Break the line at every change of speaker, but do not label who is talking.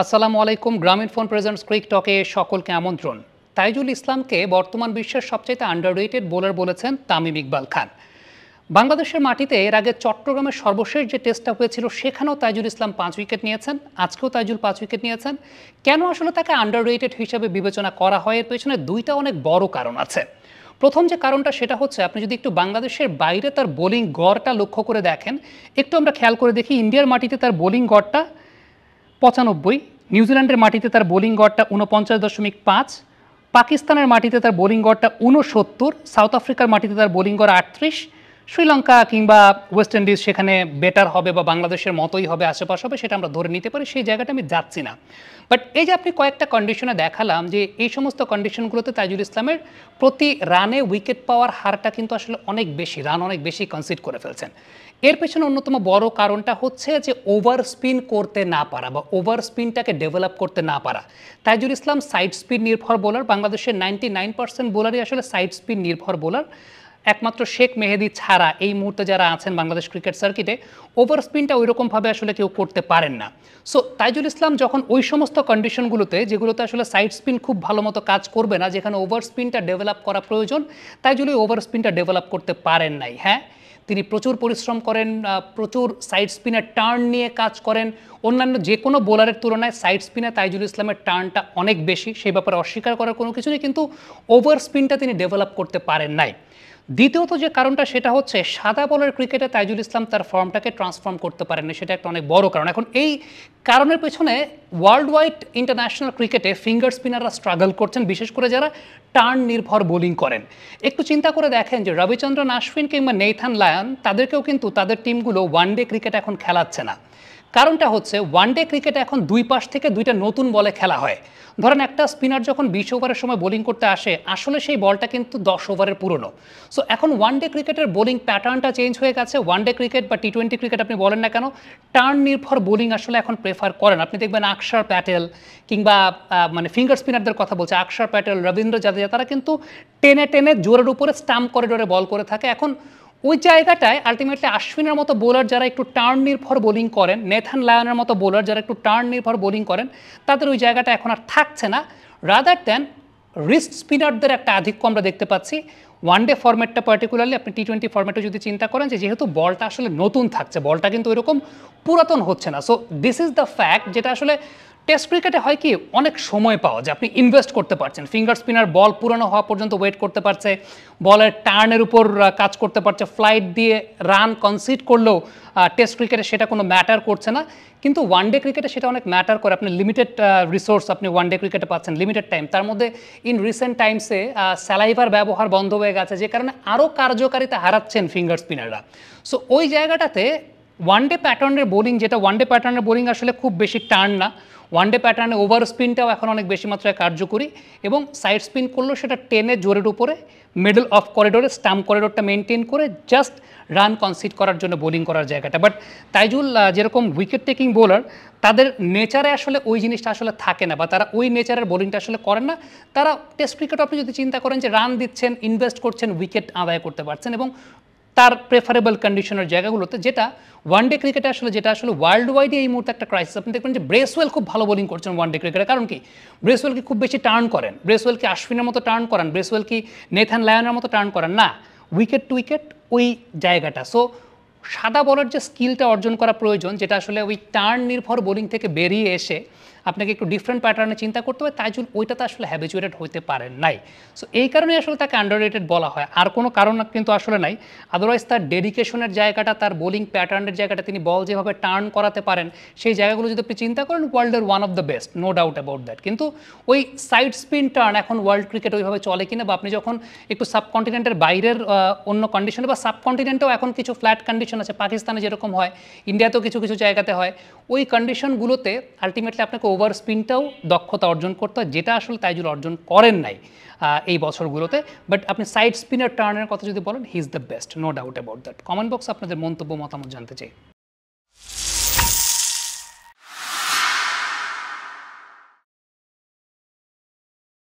আসসালামু আলাইকুম। গ্রামীণ ফোন প্রেজেন্টস ক্রিক টকে সকলকে আমন্ত্রণ। তাইজুল ইসলামকে বর্তমান বিশ্বের সবচাইতে আন্ডাররেটেড বোলার বলেছেন তামিম ইকবাল খান। বাংলাদেশের মাটিতে এর আগে চট্টগ্রামের সর্বশেষ যে টেস্টটা হয়েছিল সেখানেও তাইজুল ইসলাম 5 উইকেট নিয়েছেন, আজকেও তাইজুল 5 উইকেট নিয়েছেন। কেন আসলে তাকে আন্ডাররেটেড হিসেবে বিবেচনা করা হয় এর পেছনে দুইটা অনেক বড় কারণ আছে। প্রথম যে কারণটা সেটা হচ্ছে, আপনি যদি একটু বাংলাদেশের বাইরে তার বোলিং গড়টা লক্ষ্য করে দেখেন, একটু আমরা খেয়াল করে দেখি ইন্ডিয়ার মাটিতে তার বোলিং গড়টা 95, নিউজিল্যান্ডের মাটিতে তার বোলিং গড়টা 49.5, পাকিস্তানের মাটিতে তার বোলিং গড়টা 69, সাউথ আফ্রিকার মাটিতে তার বোলিং গড় 38, শ্রীলঙ্কা কিংবা ওয়েস্ট ইন্ডিজ সেখানে বেটার হবে বা বাংলাদেশের মতোই হবে, আশেপাশে হবে, সেটা আমরা ধরে নিতে পারি, সেই জায়গাটা আমি যাচ্ছি না। বাট এই যে আপনি কয়েকটা কন্ডিশনে দেখালাম যে এই সমস্ত কন্ডিশনগুলোতে তাইজুল ইসলামের প্রতি রানে উইকেট পাওয়ার হারটা কিন্তু আসলে অনেক বেশি, রান অনেক বেশি কনসিড করে ফেলছেন। এর পেছনে অন্যতম বড় কারণটা হচ্ছে যে ওভার স্পিন করতে না পারা বা ওভার স্পিনটাকে ডেভেলপ করতে না পারা। তাইজুল ইসলাম সাইড স্পিন নির্ভর বোলার, বাংলাদেশের 99% বোলারই আসলে সাইড স্পিন নির্ভর বোলার। একমাত্র শেখ মেহেদী ছাড়া এই মুহূর্তে যারা আছেন বাংলাদেশ ক্রিকেট সার্কিটে ওভার স্পিনটা ওইরকমভাবে আসলে কেউ করতে পারেন না। সো তাইজুল ইসলাম যখন ওই সমস্ত কন্ডিশনগুলোতে, যেগুলোতে আসলে সাইড স্পিন খুব ভালো মতো কাজ করবে না, যেখানে ওভার স্পিনটা ডেভেলপ করা প্রয়োজন, তাইজুল ওই ওভার স্পিনটা ডেভেলপ করতে পারেন নাই। হ্যাঁ, তিনি প্রচুর পরিশ্রম করেন, প্রচুর সাইড স্পিনের টার্ন নিয়ে কাজ করেন। অন্যান্য যে কোনো বোলারের তুলনায় সাইড স্পিনে তাইজুল ইসলামের টার্নটা অনেক বেশি, সেই ব্যাপারে অস্বীকার করার কোনো কিছু নেই, কিন্তু ওভার স্পিনটা তিনি ডেভেলপ করতে পারেন নাই। দ্বিতীয়ত যে কারণটা সেটা হচ্ছে সাদা বলের ক্রিকেটে তাইজুল ইসলাম তার ফর্মটাকে ট্রান্সফর্ম করতে পারেননি, সেটা একটা অনেক বড় কারণ। এখন এই কারণের পেছনে ওয়ার্ল্ড ওয়াইড ইন্টারন্যাশনাল ক্রিকেটে ফিঙ্গার স্পিনাররা স্ট্রাগল করছেন, বিশেষ করে যারা টার্ন নির্ভর বোলিং করেন। একটু চিন্তা করে দেখেন যে রবিচন্দ্রন আশ্বিন কিংবা নেইথান লায়ন, তাদেরকেও কিন্তু তাদের টিমগুলো ওয়ানডে ক্রিকেট এখন খেলাচ্ছে না। কারণটা হচ্ছে ওয়ানডে ক্রিকেটে এখন দুই পাশ থেকে দুইটা নতুন বলে খেলা হয়। ধরেন একটা স্পিনার যখন 20 ওভারের সময় বোলিং করতে আসে, আসলে সেই বলটা কিন্তু 10 ওভারের পুরনো। সো এখন ওয়ানডে ক্রিকেটের বোলিং প্যাটার্নটা চেঞ্জ হয়ে গেছে। ওয়ানডে ক্রিকেট বা টি-20 ক্রিকেট আপনি বলেন না কেন, টার্ন নির্ভর বোলিং আসলে এখন প্রেফার করেন। আপনি দেখবেন আকসার প্যাটেল কিংবা মানে ফিঙ্গার স্পিনারদের কথা বলছে, আকসার প্যাটেল, রবীন্দ্র জাদেজা, তারা কিন্তু টেনে টেনে জোরের উপরে স্টাম্প করিডোরে বল করে থাকে। এখন ওই জায়গাটায় আলটিমেটলি আশ্বিনের মতো বোলার যারা একটু টার্ন নির্ভর বোলিং করেন, নেথান লায়নের মতো বোলার যারা একটু টার্ন নির্ভর বোলিং করেন, তাদের ওই জায়গাটা এখন আর থাকছে না। রাদার দ্যান রিস্ট স্পিনারদের একটা আধিক্য আমরা দেখতে পাচ্ছি ওয়ানডে ফরম্যাটটা, পার্টিকুলারলি আপনি টি-20 ফরম্যাটে যদি চিন্তা করেন, যে যেহেতু বলটা আসলে নতুন থাকছে, বলটা কিন্তু ওইরকম পুরাতন হচ্ছে না। So this is the fact, যেটা আসলে টেস্ট ক্রিকেটে হয় কি, অনেক সময় পাওয়া যায়, আপনি ইনভেস্ট করতে পারছেন। ফিঙ্গার স্পিনার বল পুরানো হওয়া পর্যন্ত ওয়েট করতে পারছে, বলের টার্নের উপর কাজ করতে পারছে, ফ্লাইট দিয়ে রান কনসিড করলেও টেস্ট ক্রিকেটে সেটা কোনো ম্যাটার করছে না। কিন্তু ওয়ানডে ক্রিকেটে সেটা অনেক ম্যাটার করে। আপনি লিমিটেড রিসোর্স আপনি ওয়ানডে ক্রিকেটে পাচ্ছেন, লিমিটেড টাইম, তার মধ্যে ইন রিসেন্ট টাইমসে স্যালাইভার ব্যবহার বন্ধ হয়ে গেছে, যে কারণে আরও কার্যকারিতা হারাচ্ছেন ফিঙ্গার স্পিনাররা। সো ওই জায়গাটাতে ওয়ানডে প্যাটার্নের বোলিং, যেটা ওয়ানডে প্যাটার্নের বোলিং আসলে খুব বেশি টার্ন না, ওয়ানডে প্যাটার্নে ওভার স্পিনটাও এখন অনেক বেশি মাত্রায় কার্যকরী, এবং সাইড স্পিন করলেও সেটা টেনে জোরের উপরে মিডল অফ করিডোরে স্টাম্প করিডোরটা মেনটেন করে জাস্ট রান কনসিড করার জন্য বোলিং করার জায়গাটা। বাট তাইজুল যেরকম উইকেট টেকিং বোলার, তাদের নেচারে আসলে ওই জিনিসটা আসলে থাকে না, বা তারা ওই নেচারের বোলিংটা আসলে করেন না। তারা টেস্ট ক্রিকেট আপনি যদি চিন্তা করেন যে রান দিচ্ছেন, ইনভেস্ট করছেন, উইকেট আদায় করতে পারছেন, এবং তার প্রেফারেবল কন্ডিশনের জায়গাগুলোতে, যেটা ওয়ানডে ক্রিকেটে আসলে, যেটা আসলে ওয়ার্ল্ড ওয়াইডে এই মুহূর্তে একটা ক্রাইসিস। আপনি দেখবেন যে ব্রেসওয়েল খুব ভালো বোলিং করছেন ওয়ানডে ক্রিকেটে, কারণ কি ব্রেসওয়েল কি খুব বেশি টার্ন করেন? ব্রেসওয়েল কি আশ্বিনের মতো টার্ন করেন? ব্রেসওয়েল কি নেথান লায়নের মতো টার্ন করেন? না, উইকেট টু উইকেট ওই জায়গাটা। সো সাদা বলের যে স্কিলটা অর্জন করা প্রয়োজন, যেটা আসলে ওই টার্ন নির্ভর বোলিং থেকে বেরিয়ে এসে আপনাকে একটু ডিফারেন্ট প্যাটার্নে চিন্তা করতে হবে, তাইজুল ওইটাতে আসলে হ্যাবিচুয়েটেড হতে পারেন নাই। সো এই কারণে আসলে তাকে আন্ডাররেটেড বলা হয়, আর কোনো কারণ কিন্তু আসলে নাই। আদারওয়াইজ তার ডেডিকেশনের জায়গাটা, তার বোলিং প্যাটার্নের জায়গাটা, তিনি বল যেভাবে টার্ন করাতে পারেন, সেই জায়গাগুলো যদি আপনি চিন্তা করেন, ওয়ার্ল্ডের one of the best, no doubt about that. কিন্তু ওই সাইড স্পিন টার্ন এখন ওয়ার্ল্ড ক্রিকেট ওইভাবে চলে কিনা, বা আপনি যখন একটু সাবকন্টিনেন্টের বাইরের অন্য কন্ডিশনে, বা সাবকন্টিনেন্টেও এখন কিছু ফ্ল্যাট কন্ডিশন আছে, পাকিস্তানে যেরকম হয়, ইন্ডিয়াতেও কিছু কিছু জায়গাতে হয়, ওই কন্ডিশনগুলোতে আলটিমেটলি আপনাকে ওভার স্পিনটাও দক্ষতা অর্জন করতে হয়, যেটা আসলে তাইজুল অর্জন করেন নাই এই বছরগুলোতে। বাট আপনি সাইড স্পিনার টার্নের কথা যদি বলেন, he is the best, no doubt about that. Comment বক্সে আপনাদের মন্তব্য, মতামত জানতে চাই।